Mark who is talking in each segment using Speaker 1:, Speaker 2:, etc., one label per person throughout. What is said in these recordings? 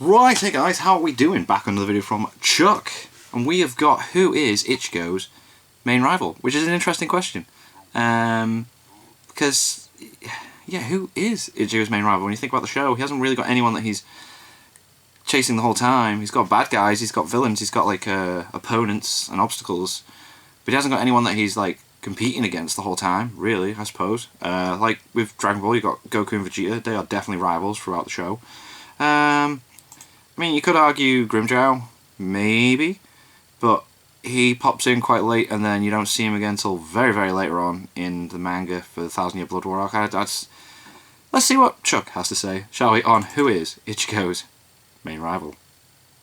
Speaker 1: Right, hey guys, how are we doing? Back on another video from Chuck. And we have got who is Ichigo's main rival, which is an interesting question. Because, yeah, who is Ichigo's main rival? When you think about the show, he hasn't really got anyone that he's chasing the whole time. He's got bad guys, he's got villains, he's got like opponents and obstacles. But he hasn't got anyone that he's like competing against the whole time, really, I suppose. Like with Dragon Ball, you got Goku and Vegeta. They are definitely rivals throughout the show. I mean, you could argue Grimmjow, maybe, but he pops in quite late and then you don't see him again until very, very later on in the manga for the 1000 Year Blood War arc. Let's see what Chuck has to say, shall we, on who is Ichigo's main rival.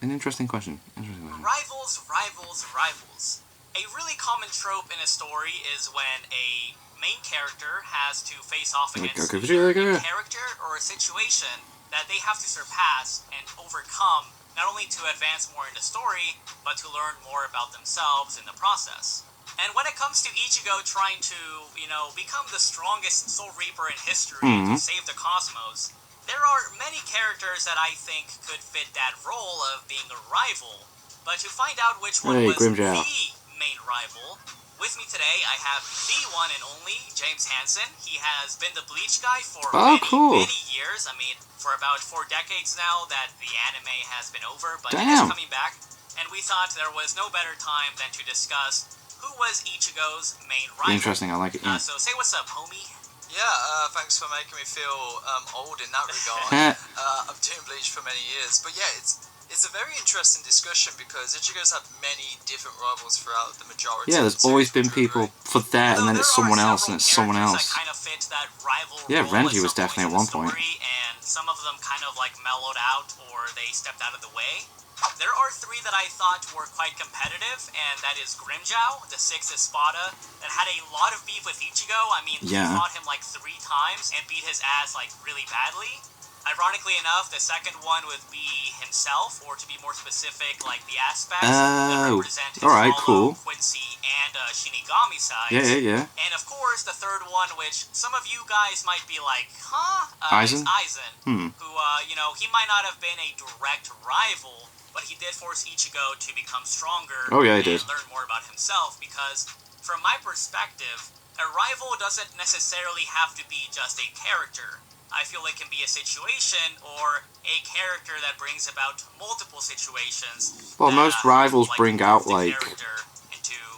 Speaker 1: An interesting question.
Speaker 2: Rivals, rivals, rivals. A really common trope in a story is when a main character has to face off against a character or a situation that they have to surpass and overcome, not only to advance more in the story, but to learn more about themselves in the process. And when it comes to Ichigo trying to, become the strongest Soul Reaper in history to save the cosmos, there are many characters that I think could fit that role of being a rival. But to find out which one was
Speaker 1: Grimmjow,
Speaker 2: the main rival, with me today, I have the one and only James Hansen. He has been the Bleach guy for many years. I mean, for about 4 decades now that the anime has been over, but it is coming back. And we thought there was no better time than to discuss who was Ichigo's main rival.
Speaker 1: Interesting, I like it. Yeah.
Speaker 2: So say what's up, homie.
Speaker 3: Yeah, thanks for making me feel old in that regard. I've doing Bleach for many years, but yeah, it's a very interesting discussion because Ichigo's had many different rivals throughout the majority.
Speaker 1: Yeah, there's always been people for that, and then it's someone else, and it's someone else.
Speaker 2: That kind of fit that rival
Speaker 1: yeah, Renji was definitely at one point.
Speaker 2: And some of them kind of like mellowed out, or they stepped out of the way. There are 3 that I thought were quite competitive, and that is Grimmjow, the 6th Espada, that had a lot of beef with Ichigo. I mean, he fought him like 3 times and beat his ass like really badly. Ironically enough, the second one would be himself, or to be more specific, like the aspects that represent his Hollow, Quincy, and Shinigami sides.
Speaker 1: Yeah.
Speaker 2: And of course, the third one, which some of you guys might be like,
Speaker 1: Aizen?
Speaker 2: is Aizen, who, he might not have been a direct rival, but he did force Ichigo to become stronger and learn more about himself, because from my perspective, a rival doesn't necessarily have to be just a character. I feel it can be a situation or a character that brings about multiple situations.
Speaker 1: Well, most rivals bring out like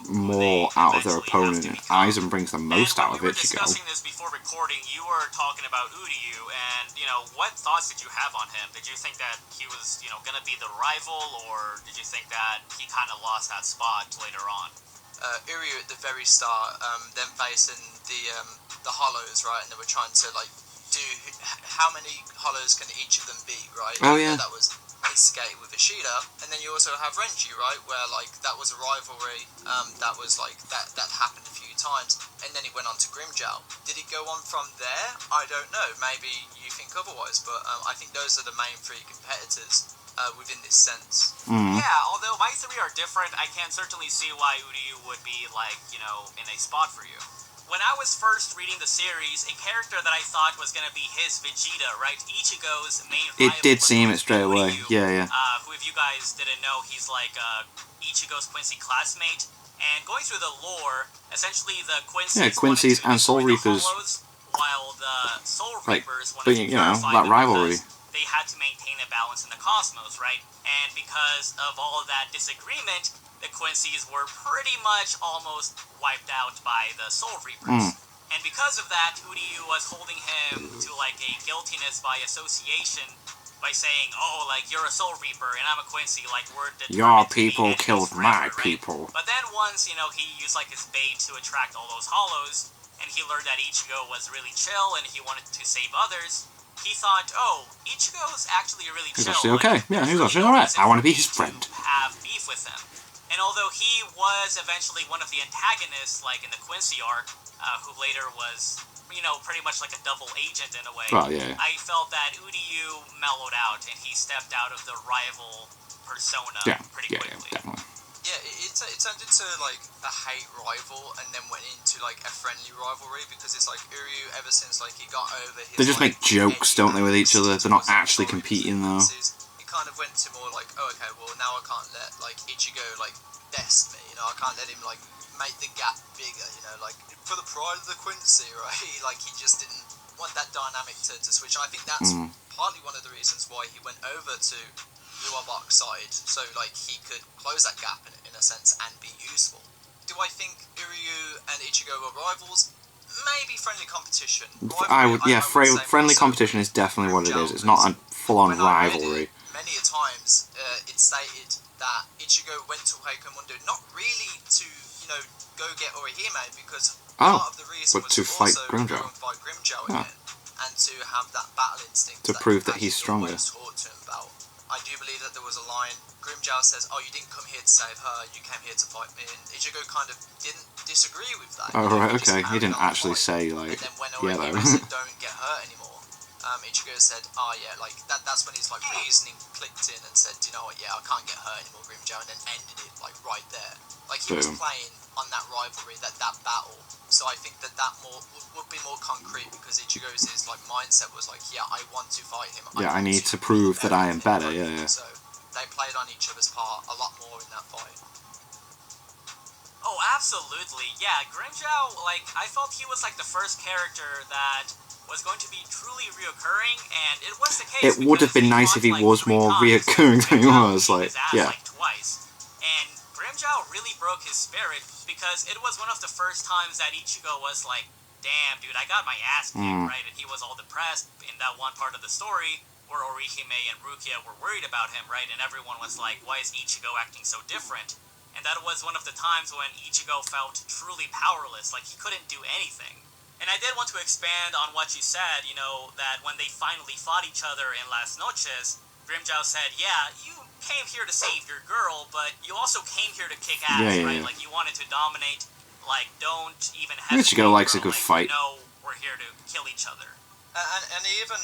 Speaker 1: more out of their opponent. Aizen brings the most out of Ichigo.
Speaker 2: We were discussing this before recording. You were talking about Uryu, and what thoughts did you have on him? Did you think that he was gonna be the rival, or did you think that he kind of lost that spot later on?
Speaker 3: Uryu at the very start, them facing the Hollows, right, and they were trying to like do how many Hollows can each of them beat, right?
Speaker 1: Oh yeah.
Speaker 3: That was his skate with Ishida, and then you also have Renji, right, where like that was a rivalry. That was like that happened a few times, and then it went on to Grimmjow. Did it go on from there? I don't know. Maybe you think otherwise, but I think those are the main 3 competitors within this sense.
Speaker 2: Yeah, although my 3 are different, I can certainly see why Uryu would be like in a spot for you. When I was first reading the series, a character that I thought was going to be his Vegeta, right? Ichigo's main rival.
Speaker 1: It did seem it straight away. Yeah.
Speaker 2: Who, if you guys didn't know, he's like Ichigo's Quincy classmate. And going through the lore, essentially the
Speaker 1: Quincy's and Soul Reapers.
Speaker 2: Hollows, while the Soul Reapers wanted to
Speaker 1: that rivalry.
Speaker 2: They had to maintain a balance in the cosmos, right? And because of all of that disagreement, the Quincy's were pretty much almost wiped out by the Soul Reapers. And because of that, Uryu was holding him to like a guiltiness by association by saying, oh, like, you're a Soul Reaper and I'm a Quincy, like, we're determined
Speaker 1: your
Speaker 2: to
Speaker 1: people
Speaker 2: be
Speaker 1: killed my
Speaker 2: forever, right?
Speaker 1: people.
Speaker 2: But then once, he used like his bait to attract all those Hollows, and he learned that Ichigo was really chill and he wanted to save others, he thought, oh, Ichigo's actually really chill.
Speaker 1: He's actually okay. Yeah, he's actually alright. I want to be his friend.
Speaker 2: Have beef with him. And although he was eventually one of the antagonists, like in the Quincy arc, who later was, pretty much like a double agent in a way, I felt that Uryu mellowed out and he stepped out of the rival persona pretty quickly.
Speaker 1: Yeah, definitely.
Speaker 3: Yeah, it turned into like a hate rival and then went into like a friendly rivalry because it's like Uryu ever since like he got over his...
Speaker 1: They just make jokes, don't they, with each other? They're not actually competing though.
Speaker 3: kind of went to more like, oh, okay, well, now I can't let, like, Ichigo, like, best me, you know, I can't let him, like, make the gap bigger, you know, like, for the pride of the Quincy, right? Like, he just didn't want that dynamic to switch, and I think that's partly one of the reasons why he went over to Luwabak's side, so, like, he could close that gap in a sense and be useful. Do I think Uryu and Ichigo were rivals? Maybe friendly competition.
Speaker 1: Friendly competition is definitely what it is. It's not a full-on rivalry.
Speaker 3: Many a times, it's stated that Ichigo went to Heikomundo not really to, you know, go get Orihime, because part of the reason was to fight Grimmjow. Again, and to have that battle instinct
Speaker 1: to prove that he's stronger.
Speaker 3: Taught to him about. I do believe that there was a line. Grimmjow says, "Oh, you didn't come here to save her. You came here to fight me." And Ichigo kind of didn't disagree with that.
Speaker 1: Oh, right, okay. He didn't actually say, like,
Speaker 3: and then when Orihime said, "Don't get hurt anymore," Ichigo said, "Oh yeah, like that's when his like reasoning clicked in and said, you know what, yeah, I can't get hurt anymore, Grimmjow," and then ended it like right there. Like he was playing on that rivalry, that battle. So I think that would be more concrete, because Ichigo's like mindset was like, yeah, I want to fight him.
Speaker 1: I need to prove that I am better. Yeah.
Speaker 3: So they played on each other's part a lot more in that fight.
Speaker 2: Oh, absolutely. Yeah, Grimmjow, like, I felt he was like the first character that was going to be truly reoccurring, and it was the case.
Speaker 1: It would have been nice if he was more reoccurring than he was, like, yeah.
Speaker 2: Like twice. And Grimmjow really broke his spirit, because it was one of the first times that Ichigo was like, damn, dude, I got my ass kicked, right? And he was all depressed in that one part of the story where Orihime and Rukia were worried about him, right? And everyone was like, why is Ichigo acting so different? And that was one of the times when Ichigo felt truly powerless, like he couldn't do anything. And I did want to expand on what you said, you know, that when they finally fought each other in Las Noches, Grimmjow said, yeah, you came here to save your girl, but you also came here to kick ass, right? Like, you wanted to dominate, like, don't even hesitate.
Speaker 1: Ichigo likes a good fight.
Speaker 2: No, we're here to kill each other.
Speaker 3: And he even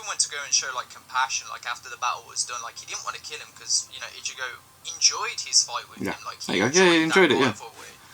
Speaker 3: went to go and show, like, compassion, like, after the battle was done. Like, he didn't want to kill him, because, you know, Ichigo enjoyed his fight with him. Like, he enjoyed it,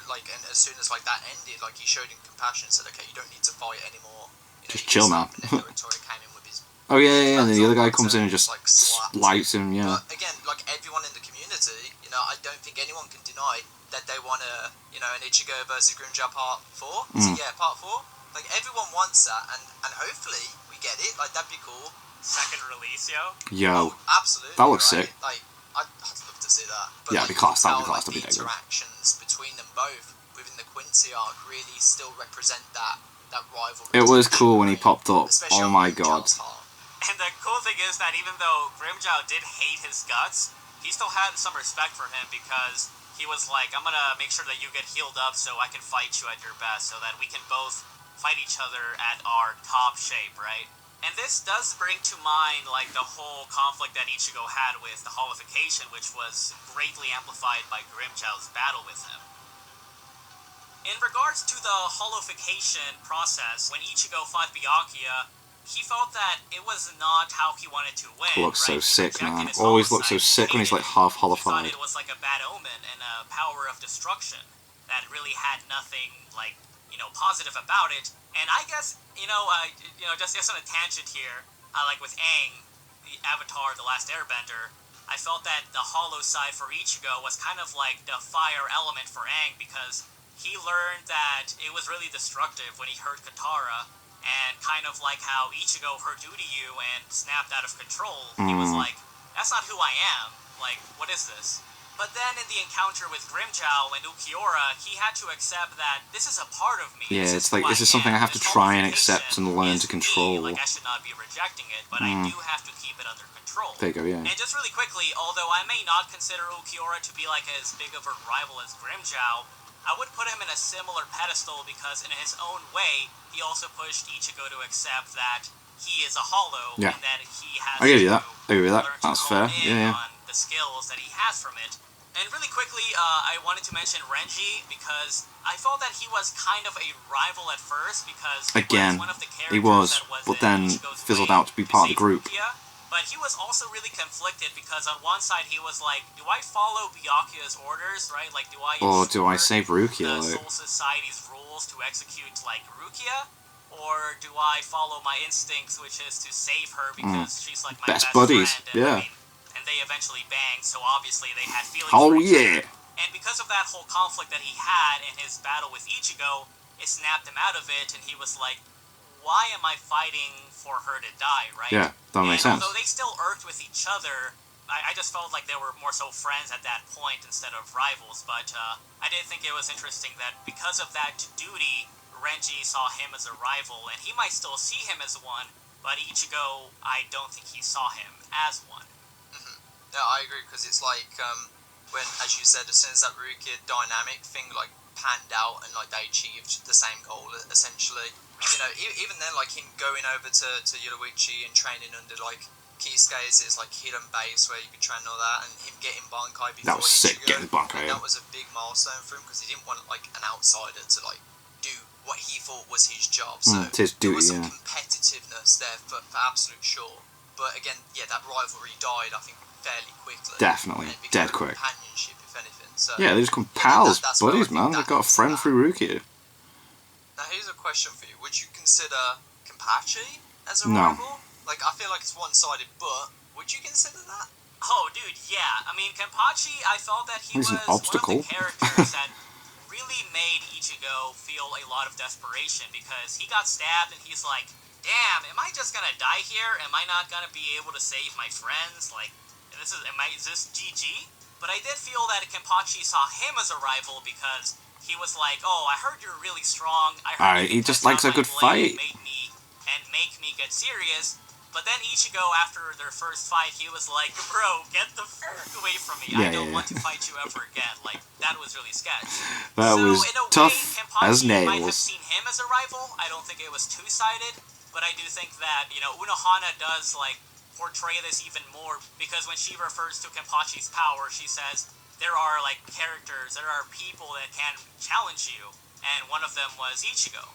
Speaker 3: Like, and as soon as, like, that ended, like, he showed him compassion and said, okay, you don't need to fight anymore. You know,
Speaker 1: just chill, man.
Speaker 3: And then came in with his...
Speaker 1: Oh, yeah, and then the other guy comes in and just, like, slices him, yeah.
Speaker 3: But, again, like, everyone in the community, you know, I don't think anyone can deny that they want a, you know, an Ichigo versus Grimmjow part 4. Is it, part 4? Like, everyone wants that, and hopefully we get it. Like, that'd be cool.
Speaker 2: Second release, yo?
Speaker 1: Yo.
Speaker 3: Oh, absolutely.
Speaker 1: That looks sick.
Speaker 3: Like, I'd love to see that. But,
Speaker 1: yeah,
Speaker 3: like,
Speaker 1: because that'd be class.
Speaker 3: the interactions between them both within the Quincy arc really still represent that rivalry.
Speaker 1: It was cool when he popped up. Oh my god.
Speaker 2: And the cool thing is that even though Grimmjow did hate his guts, he still had some respect for him, because he was like, I'm gonna make sure that you get healed up so I can fight you at your best, so that we can both fight each other at our top shape, right? And this does bring to mind, like, the whole conflict that Ichigo had with the Holification, which was greatly amplified by Grimmjow's battle with him. In regards to the Holification process, when Ichigo fought Byakuya, he felt that it was not how he wanted to win.
Speaker 1: He looks so sick, man. Always looks so sick when he's, like, half holified.
Speaker 2: He thought it was like a bad omen and a power of destruction that really had nothing, like, you know, positive about it. And I guess, just on a tangent here, like with Aang, the Avatar, The Last Airbender, I felt that the hollow side for Ichigo was kind of like the fire element for Aang, because he learned that it was really destructive when he heard Katara, and kind of like how Ichigo heard Uryu and snapped out of control. He was like, that's not who I am. Like, what is this? But then in the encounter with Grimmjow and Ulquiorra, he had to accept that this is a part of me.
Speaker 1: Yeah, it's like, this is something I have to try and accept and learn to control.
Speaker 2: Like, I should not be rejecting it, but I do have to keep it under control.
Speaker 1: There you go, yeah.
Speaker 2: And just really quickly, although I may not consider Ulquiorra to be like as big of a rival as Grimmjow, I would put him in a similar pedestal, because in his own way, he also pushed Ichigo to accept that he is a hollow, and that he has to learn to hone in on the skills that he has from it. And really quickly, I wanted to mention Renji, because I felt that he was kind of a rival at first, because he was one of the characters that was
Speaker 1: but then
Speaker 2: Ichigo's
Speaker 1: fizzled
Speaker 2: way
Speaker 1: out to be part of the group.
Speaker 2: But he was also really conflicted, because on one side he was like, do I follow Byakuya's orders, right? Like, do I
Speaker 1: save Rukia?
Speaker 2: The Soul Society's rules to execute, like, Rukia? Or do I follow my instincts, which is to save her, because she's like my best
Speaker 1: buddies,
Speaker 2: friend? And, and they eventually banged, so obviously they had feelings
Speaker 1: Oh,
Speaker 2: for each other.
Speaker 1: yeah.
Speaker 2: And because of that whole conflict that he had in his battle with Ichigo, it snapped him out of it, and he was like, why am I fighting for her to die, right?
Speaker 1: Yeah, that makes sense.
Speaker 2: Although they still irked with each other, I just felt like they were more so friends at that point instead of rivals, but I did think it was interesting that because of that duty, Renji saw him as a rival, and he might still see him as one, but Ichigo, I don't think he saw him as one.
Speaker 3: No, I agree, because it's like, when, as you said, as soon as that Rukia dynamic thing, like, panned out, and, like, they achieved the same goal, essentially, you know, even then, like, him going over to Yoruichi and training under, like, Kisuke's like hidden base where you could train all that, and him getting Bankai before
Speaker 1: that was sick,
Speaker 3: Ichigo,
Speaker 1: getting Bankai.
Speaker 3: that was a big milestone for him, because he didn't want, like, an outsider to, like, do what he thought was his job, so
Speaker 1: it's his duty,
Speaker 3: there was some competitiveness there for absolute sure. But again, yeah, that rivalry died, I think, fairly quickly.
Speaker 1: Definitely,
Speaker 3: and it became
Speaker 1: dead quick.
Speaker 3: Companionship, if anything. So
Speaker 1: yeah, they just become pals,
Speaker 3: that's
Speaker 1: buddies, man. They've got a friend through Rukia.
Speaker 3: Now, here's a question for you. Would you consider Kenpachi as a
Speaker 1: No.
Speaker 3: rival? Like, I feel like it's one-sided, but would you consider that?
Speaker 2: Oh, dude, yeah. I mean, Kenpachi, I felt that he
Speaker 1: He's
Speaker 2: was
Speaker 1: an obstacle.
Speaker 2: one of the characters that really made Ichigo feel a lot of desperation, because he got stabbed and he's like, damn, am I just gonna die here? Am I not gonna be able to save my friends? Like, is this GG? But I did feel that Kenpachi saw him as a rival, because he was like, oh, I heard you're really strong. I heard
Speaker 1: He just likes a good fight.
Speaker 2: Make me get serious. But then Ichigo, after their first fight, he was like, bro, get the fuck away from me. I don't want to fight you ever again. Like, that was really sketch.
Speaker 1: That
Speaker 2: so,
Speaker 1: was
Speaker 2: in a
Speaker 1: tough
Speaker 2: way, Kenpachi
Speaker 1: as nails.
Speaker 2: might have seen him as a rival. I don't think it was two-sided. But I do think that, you know, Unohana does, like, portray this even more, because when she refers to Kenpachi's power, she says, there are, like, characters, there are people that can challenge you. And one of them was Ichigo.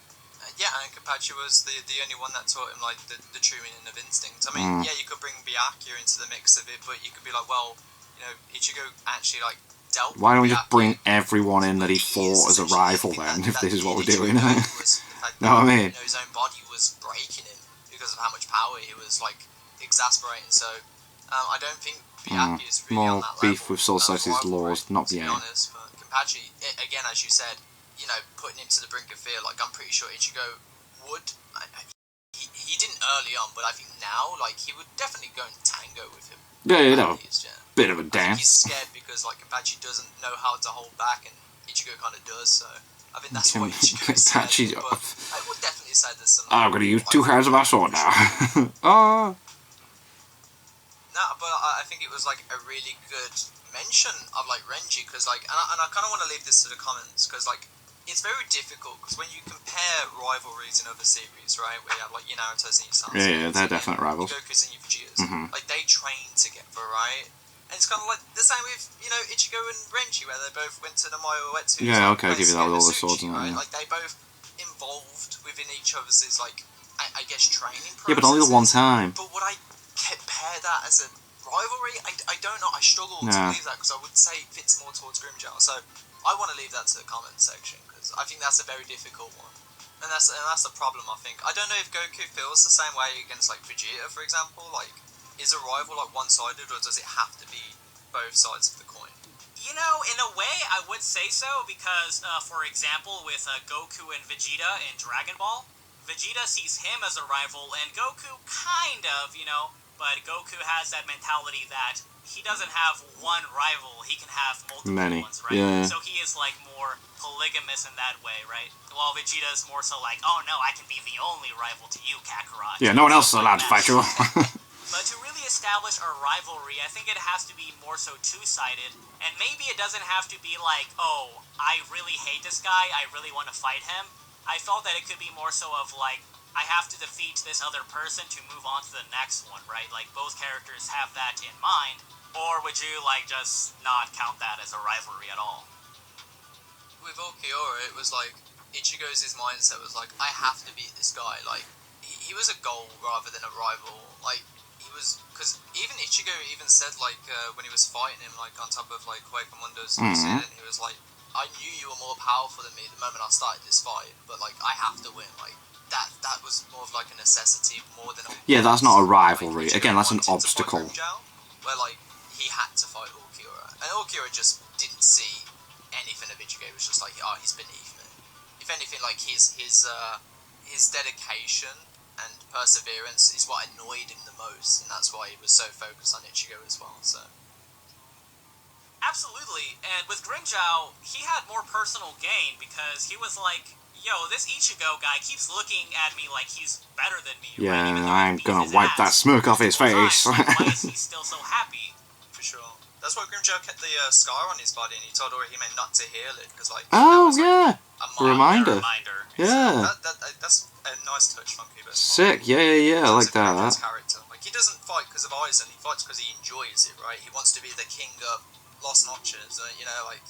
Speaker 3: Yeah, and Kenpachi was the only one that taught him, like, the true meaning of instinct. I mean, yeah, you could bring Byakuya into the mix of it, but you could be like, well, you know, Ichigo actually, like, dealt
Speaker 1: Why don't we
Speaker 3: with
Speaker 1: just bring
Speaker 3: Byakuya
Speaker 1: everyone in that he fought as a rival then, if this is what we're doing? Know
Speaker 3: what
Speaker 1: I mean?
Speaker 3: You know, his own body was breaking him because of how much power he was, like, exasperating. So, I don't think Byakuya is really on
Speaker 1: more
Speaker 3: that
Speaker 1: beef
Speaker 3: level,
Speaker 1: with Soul Society's laws, not
Speaker 3: to be
Speaker 1: Byakuya.
Speaker 3: honest. But Kenpachi, again, as you said, you know, putting him to the brink of fear, like, I'm pretty sure Ichigo would. He didn't early on, but I think now, like, he would definitely go and tango with him.
Speaker 1: Yeah, you know,
Speaker 3: Yeah.
Speaker 1: bit of a
Speaker 3: I think he's
Speaker 1: dance.
Speaker 3: scared because, like, Kenpachi doesn't know how to hold back, and Ichigo kind of does, so I think that's why Ichigo is scared.
Speaker 1: Kenpachi's
Speaker 3: But I would definitely say there's some...
Speaker 1: I'm gonna use two hands of my sword now. Oh.
Speaker 3: No, but I think it was, like, a really good mention of, like, Renji, because, like, and I kind of want to leave this to the comments, because, like, it's very difficult, because when you compare rivalries in other series, right, where you have, like, your Naruto's and your Sasuke's,
Speaker 1: Yeah, they're definite rivals.
Speaker 3: Your Goku's and your Vegeta's, like, they train together, right? And it's kind of like the same with, you know, Ichigo and Renji, where they both went to the Mayo Uetsu.
Speaker 1: Yeah, okay, I'll give you that with all the swords and that,
Speaker 3: right?
Speaker 1: yeah.
Speaker 3: Like, they both involved within each other's, like, I guess, training processes.
Speaker 1: Yeah, but only the one time.
Speaker 3: But would I compare that as a rivalry? I don't know. I struggle to believe that, because I would say it fits more towards Grimmjow. So I want to leave that to the comments section, because I think that's a very difficult one. And that's the problem, I think. I don't know if Goku feels the same way against, like, Vegeta, for example. Like, is a rival, like, one-sided, or does it have to be both sides of the coin?
Speaker 2: You know, in a way, I would say so, because, for example, with Goku and Vegeta in Dragon Ball, Vegeta sees him as a rival, and Goku kind of, you know, but Goku has that mentality that he doesn't have one rival, he can have multiple ones, right?
Speaker 1: Yeah.
Speaker 2: So he is, like, more polygamous in that way, right? While Vegeta is more so like, oh no, I can be the only rival to you, Kakarot.
Speaker 1: Yeah, no one else is allowed to fight you.
Speaker 2: But to really establish a rivalry, I think it has to be more so two-sided, and maybe it doesn't have to be like, oh, I really hate this guy, I really want to fight him. I felt that it could be more so of like, I have to defeat this other person to move on to the next one, right? Like, both characters have that in mind, or would you, like, just not count that as a rivalry at all?
Speaker 3: With Ulquiorra, it was like, Ichigo's mindset was like, I have to beat this guy. Like, he was a goal rather than a rival. Like, he was, because even Ichigo even said, like, when he was fighting him, like, on top of, like, Huecamundo's and he was like, I knew you were more powerful than me the moment I started this fight, but, like, I have to win. Like, that was more of, like, a necessity more than a...
Speaker 1: Yeah, that's not a rivalry.
Speaker 3: Like,
Speaker 1: Again, that's an
Speaker 3: wanted to fight
Speaker 1: obstacle.
Speaker 3: Grimmjow, where, like, he had to fight Ulquiorra. And Ulquiorra just didn't see anything of Ichigo. It was just like, oh, he's beneath me. If anything, like his dedication and perseverance is what annoyed him the most, and that's why he was so focused on Ichigo as well. So.
Speaker 2: Absolutely, and with Grimmjow, he had more personal gain because he was like, yo, this Ichigo guy keeps looking at me like he's better than me.
Speaker 1: Yeah,
Speaker 2: right?
Speaker 1: I'm gonna wipe that smoke off his face.
Speaker 2: Like, why is he still so happy?
Speaker 3: For sure. That's why Grimmjow kept the scar on his body, and he told Orihime not to heal it, because like...
Speaker 1: Oh,
Speaker 3: was,
Speaker 1: yeah!
Speaker 3: A
Speaker 1: Reminder.
Speaker 3: So
Speaker 1: Yeah.
Speaker 3: that's a nice touch from Kubo.
Speaker 1: Sick, yeah, I like that.
Speaker 3: Character. Like, he doesn't fight because of Aizen, he fights because he enjoys it, right? He wants to be the king of Lost Notches, you know, like...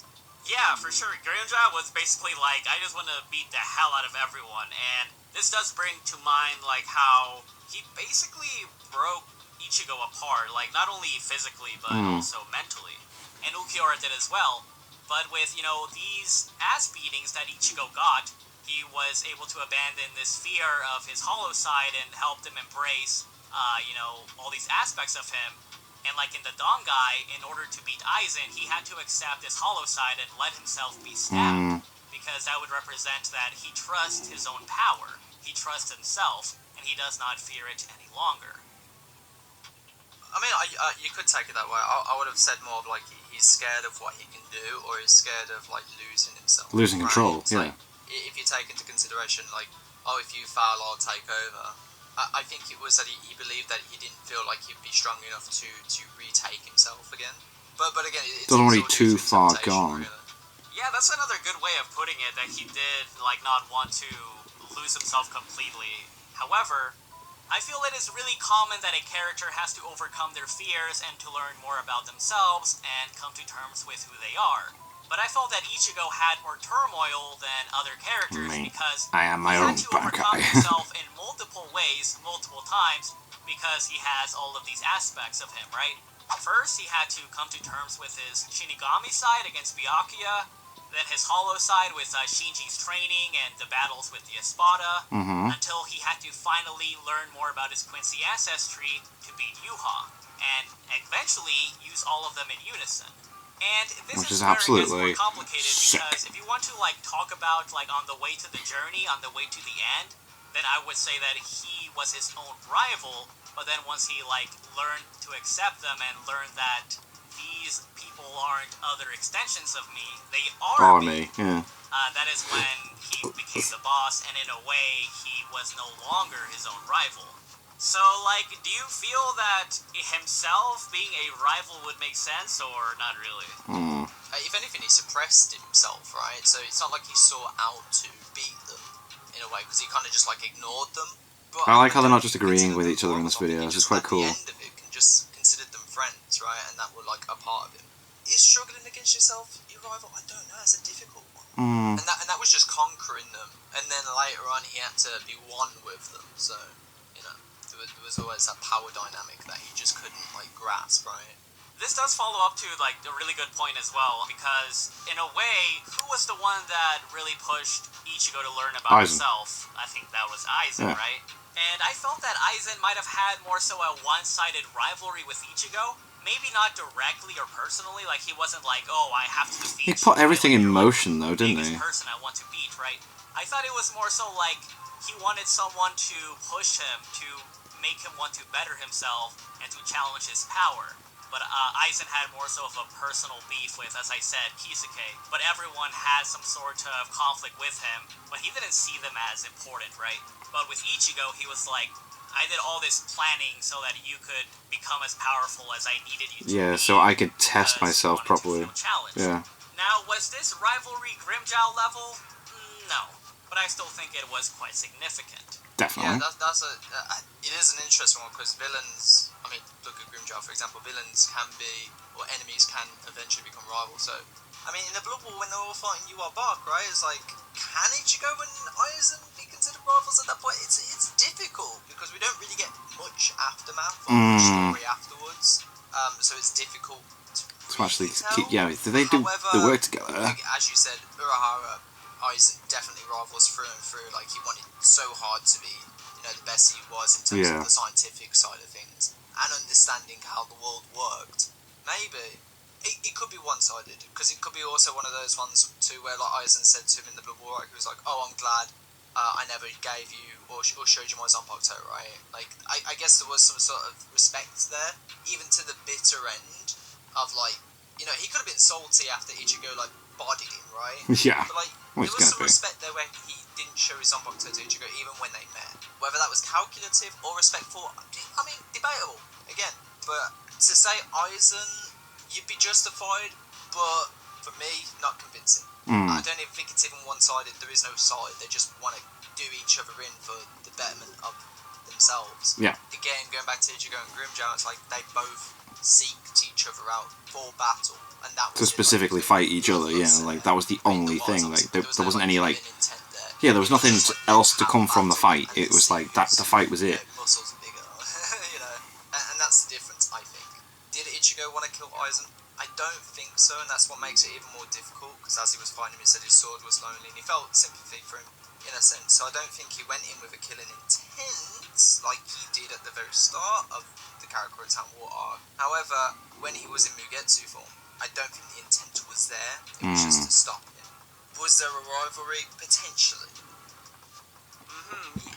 Speaker 2: Yeah, for sure. Grimmjow was basically like, I just want to beat the hell out of everyone, and this does bring to mind, like, how he basically broke Ichigo apart, like, not only physically, but also mentally. And Ulquiorra did as well. But with, you know, these ass beatings that Ichigo got, he was able to abandon this fear of his hollow side and helped him embrace, you know, all these aspects of him. And like in the Dongai, in order to beat Aizen, he had to accept his hollow side and let himself be stabbed. Because that would represent that he trusts his own power. He trusts himself, and he does not fear it any longer.
Speaker 3: I mean, you could take it that way. I would have said more of like he's scared of what he can do, or he's scared of like losing himself.
Speaker 1: Losing control,
Speaker 3: yeah. Like, if you take into consideration like, oh, if you fail, I'll take over. I think it was that he believed that he didn't feel like he'd be strong enough to retake himself again. But again, it's
Speaker 1: not already too far gone.
Speaker 2: Really. Yeah, that's another good way of putting it, that he did like not want to lose himself completely. However, I feel it is really common that a character has to overcome their fears and to learn more about themselves and come to terms with who they are. But I felt that Ichigo had more turmoil than other characters because
Speaker 1: I am my
Speaker 2: he
Speaker 1: own
Speaker 2: had to
Speaker 1: bad
Speaker 2: overcome
Speaker 1: guy.
Speaker 2: himself in multiple ways, multiple times, because he has all of these aspects of him, right? First, he had to come to terms with his Shinigami side against Byakuya, then his hollow side with Shinji's training and the battles with the Espada, until he had to finally learn more about his Quincy ancestry to beat Yuha, and eventually use all of them in unison. And this
Speaker 1: Which
Speaker 2: is
Speaker 1: is
Speaker 2: where it gets
Speaker 1: absolutely
Speaker 2: more complicated
Speaker 1: sick.
Speaker 2: because if you want to like talk about like on the way to the journey, on the way to the end, then I would say that he was his own rival. But then once he like learned to accept them and learned that these people aren't other extensions of me, they are me.
Speaker 1: Yeah.
Speaker 2: That is when he became the boss, and in a way, he was no longer his own rival. So, like, do you feel that himself being a rival would make sense, or not really?
Speaker 3: If anything, he suppressed himself, right? So it's not like he sought out to beat them, in a way, because he kind of just, like, ignored them. But
Speaker 1: I like how they're not just agreeing with each other in this video. It's quite cool.
Speaker 3: At the end of it, can just consider them friends, right? And that were, like, a part of him. Is struggling against yourself your rival? I don't know, it's a difficult one. And that was just conquering them. And then later on, he had to be one with them, so, you know. There was always that power dynamic that he just couldn't like grasp, right?
Speaker 2: This does follow up to like a really good point as well, because in a way, who was the one that really pushed Ichigo to learn about himself? I think that was Aizen, right? And I felt that Aizen might have had more so a one-sided rivalry with Ichigo. Maybe not directly or personally, like he wasn't like, oh, I have to defeat.
Speaker 1: He put everything in motion though, didn't he?
Speaker 2: Person I want to beat, right? I thought it was more so like he wanted someone to push him to make him want to better himself and to challenge his power. But Aizen had more so of a personal beef with, as I said, Kisuke. But everyone had some sort of conflict with him, but he didn't see them as important, right? But with Ichigo, he was like, I did all this planning so that you could become as powerful as I needed you to be.
Speaker 1: Yeah, so I could test myself properly. Yeah.
Speaker 2: Now, was this rivalry Grimmjow level? No. But I still think it was quite significant.
Speaker 1: Definitely.
Speaker 3: Yeah, it is an interesting one because villains, I mean, look at Grimmjow for example, villains can be, or enemies can eventually become rivals. So, I mean, in the Blood Bowl when they're all fighting you are Bark, right? It's like, can Ichigo and Aizen be considered rivals at that point? It's difficult because we don't really get much aftermath or much story afterwards. So it's difficult to
Speaker 1: actually
Speaker 3: tell.
Speaker 1: keep, yeah, they do the work together.
Speaker 3: Like, as you said, Urahara, Aizen definitely rivals through and through. Like, he wanted so hard to be, you know, the best he was in terms of the scientific side of things and understanding how the world worked. Maybe. It could be one-sided, because it could be also one of those ones too where like Aizen said to him in the Blood War, he was like, "Oh, I'm glad I never gave you or showed you my Zanpakuto," right? Like I guess there was some sort of respect there, even to the bitter end of like, you know, he could have been salty after Ichigo like bodied him, right?
Speaker 1: Yeah.
Speaker 3: But like there was some respect there where he didn't show his Zanpakuto to Ichigo even when they met. Whether that was calculative or respectful, I mean, debatable again. But to say Aizen, you'd be justified, but for me, not convincing. I don't even think it's even one-sided. There is no side. They just want to do each other in for the betterment of themselves.
Speaker 1: Yeah.
Speaker 3: Again, going back to Ichigo and Grimmjow, it's like they both seeked each other out for battle, and that was
Speaker 1: to specifically fight each other. Yeah, like that was the only thing. Like there wasn't any like. Yeah, there was nothing else to come from the fight. It was like that. The fight was it.
Speaker 3: Muscles are bigger, you know, and that's the difference. I think. Did Ichigo want to kill Aizen? I don't think so, and that's what makes it even more difficult, because as he was fighting him, he said his sword was lonely, and he felt sympathy for him, in a sense. So I don't think he went in with a killing intent, like he did at the very start of the Karakura Town War arc. However, when he was in Mugetsu form, I don't think the intent was there, it was just to stop him. Was there a rivalry? Potentially.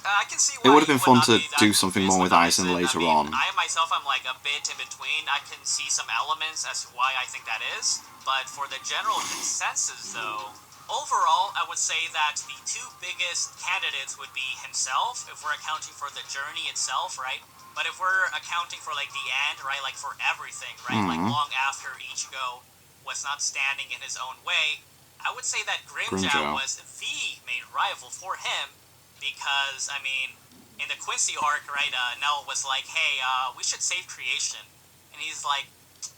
Speaker 2: I can see why
Speaker 1: it would have been fun to do
Speaker 2: that
Speaker 1: something more with Aizen later on.
Speaker 2: I myself am like a bit in between. I can see some elements as to why I think that is, but for the general consensus though, overall I would say that the two biggest candidates would be himself, if we're accounting for the journey itself, right? But if we're accounting for like the end, right, like for everything, right, like long after Ichigo was not standing in his own way, I would say that Grimmjow was the main rival for him. Because, I mean, in the Quincy arc, right, Nell was like, "Hey, we should save creation." And he's like,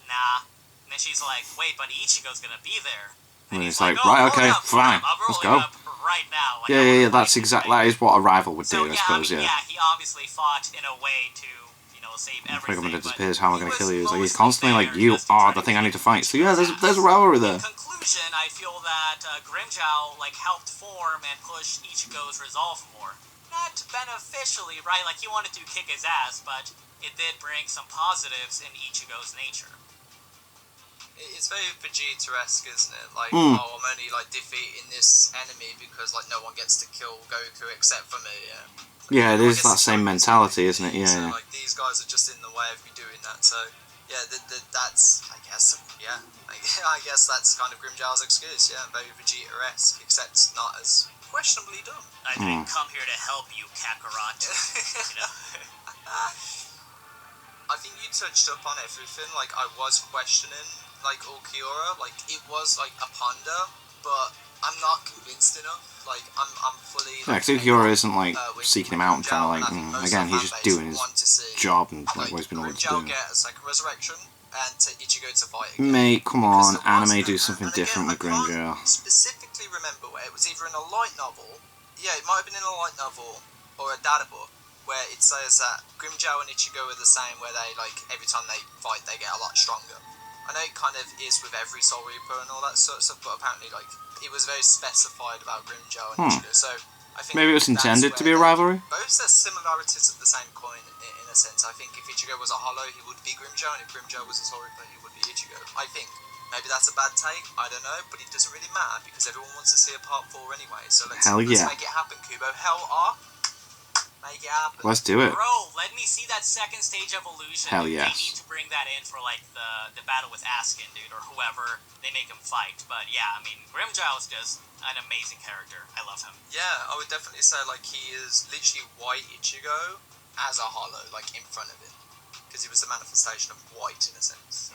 Speaker 2: "Nah." And then she's like, "Wait, but Ichigo's gonna be there."
Speaker 1: And he's like, "Right, okay, fine, let's go."
Speaker 2: Right now. Like,
Speaker 1: yeah, that's exactly, that is what a rival would do, I suppose,
Speaker 2: yeah, he obviously fought in a way to, you know, save everything.
Speaker 1: When it disappears, how am I going to kill you? It's like, he's constantly like, you are the thing I need to fight. So yeah, there's a rivalry there.
Speaker 2: In conclusion, I feel that Grimmjow like helped form and push Ichigo's resolve more. Not beneficially, right? Like he wanted to kick his ass, but it did bring some positives in Ichigo's nature.
Speaker 3: It's very Vegeta-esque, isn't it? Like, oh, I'm only like defeating this enemy because like no one gets to kill Goku except for me.
Speaker 1: Yeah, it is that same mentality, isn't it? Yeah.
Speaker 3: So, like these guys are just in the way of me doing that. So yeah, that's I guess I guess that's kind of Grimmjow's excuse. Yeah, very Vegeta-esque, except not as questionably done.
Speaker 2: I didn't come here to help you, Kakarot. You know.
Speaker 3: I think you touched up on everything. Like I was questioning like Ulquiorra, like it was like a ponder, but I'm not convinced enough. Like I'm fully.
Speaker 1: Yeah, because Ulquiorra isn't like seeking him out and trying to like. Again, he's just doing his job and like what he's been ordered to do.
Speaker 3: Get a second resurrection and to Ichigo to fight again.
Speaker 1: Mate, come on, anime do something different with Grimmjow.
Speaker 3: I specifically remember where it was either in a light novel. Yeah, it might have been in a light novel or a data book, where it says that Grimmjow and Ichigo are the same, where they, like, every time they fight, they get a lot stronger. I know it kind of is with every Soul Reaper and all that sort of stuff, but apparently, like, it was very specified about Grimmjow and Ichigo, so I think
Speaker 1: maybe it was intended to be a rivalry?
Speaker 3: Both their similarities of the same coin, in a sense. I think if Ichigo was a Hollow, he would be Grimmjow, and if Grimmjow was a Soul Reaper, he would be Ichigo. I think. Maybe that's a bad take, I don't know, but it doesn't really matter, because everyone wants to see a part 4 anyway, so let's make it happen, Kubo. Hell arc. Make it happen.
Speaker 1: Let's do it.
Speaker 2: Bro, let me see that second stage evolution.
Speaker 1: Hell yes.
Speaker 2: They need to bring that in for like the battle with Askin, dude, or whoever they make him fight. But yeah, I mean, Grimmjow is just an amazing character. I love him.
Speaker 3: Yeah, I would definitely say like he is literally white Ichigo as a Hollow, like in front of him, because he was the manifestation of white in a sense.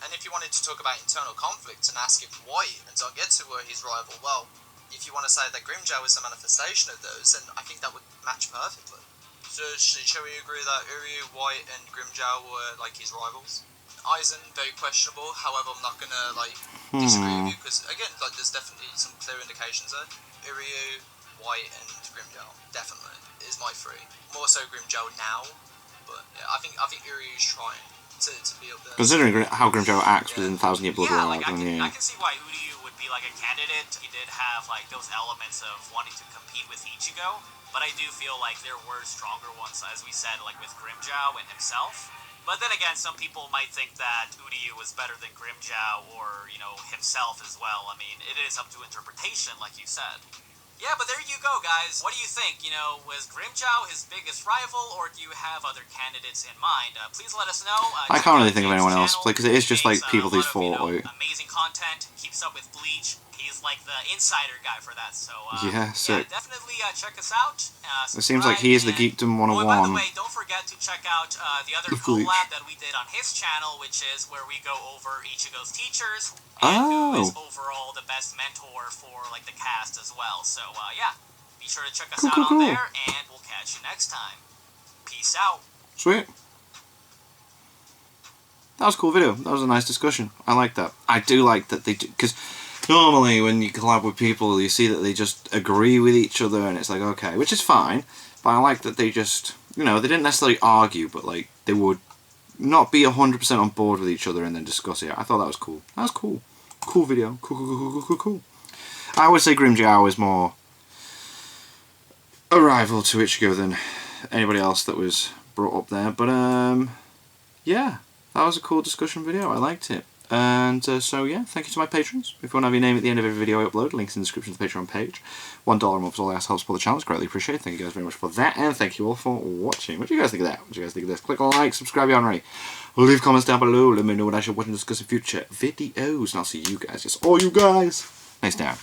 Speaker 3: And if you wanted to talk about internal conflicts and ask if White and Zangetsu were his rival, well, if you want to say that Grimmjow is the manifestation of those, then I think that would match perfectly. So, shall we agree that Uryu, White, and Grimmjow were like his rivals? Aizen, very questionable. However, I'm not gonna like disagree with you, because again, like there's definitely some clear indications there. Uryu, White, and Grimmjow definitely is my 3. More so Grimmjow now, but yeah, I think Uryu's trying to be up there.
Speaker 1: Considering how Grimmjow acts within 1,000 Year Blood War,
Speaker 2: like, I can see why Uryu would be like a candidate. He did have like those elements of wanting to compete with Ichigo, but I do feel like there were stronger ones, as we said, like with Grimmjow and himself. But then again, some people might think that Uryu was better than Grimmjow, or, you know, himself as well. I mean, it is up to interpretation, like you said. Yeah, but there you go, guys. What do you think? You know, was Grimmjow his biggest rival, or do you have other candidates in mind? Please let us know.
Speaker 1: I can't really think of anyone else, because it is just like people who's fought.
Speaker 2: Amazing content, keeps up with Bleach. He's like the insider guy for that, so
Speaker 1: yeah, sick.
Speaker 2: Yeah, definitely check us out.
Speaker 1: It seems like he is the Geekdom 101.
Speaker 2: Oh, by the way, don't forget to check out the other collab that we did on his channel, which is where we go over Ichigo's teachers and who is overall the best mentor for like the cast as well. So yeah, be sure to check us out on there, and we'll catch you next time. Peace out.
Speaker 1: Sweet. That was a cool video. That was a nice discussion. I like that. I do like that they do, because normally when you collab with people, you see that they just agree with each other, and it's like, okay, which is fine, but I like that they just, you know, they didn't necessarily argue, but like, they would not be 100% on board with each other and then discuss it. I thought that was cool. That was cool. Cool video. Cool. I would say Grimmjow is more a rival to Ichigo than anybody else that was brought up there, but yeah, that was a cool discussion video. I liked it. And so yeah, thank you to my patrons. If you want to have your name at the end of every video I upload, links in the description to the Patreon page. $1 a month is all I ask to help support the channel. It's greatly appreciated. Thank you guys very much for that, and thank you all for watching. What do you guys think of that? What do you guys think of this? Click on like, subscribe if you aren't already. Leave comments down below. Let me know what I should watch and discuss in future videos, and I'll see you guys. Yes, all you guys. Nice down.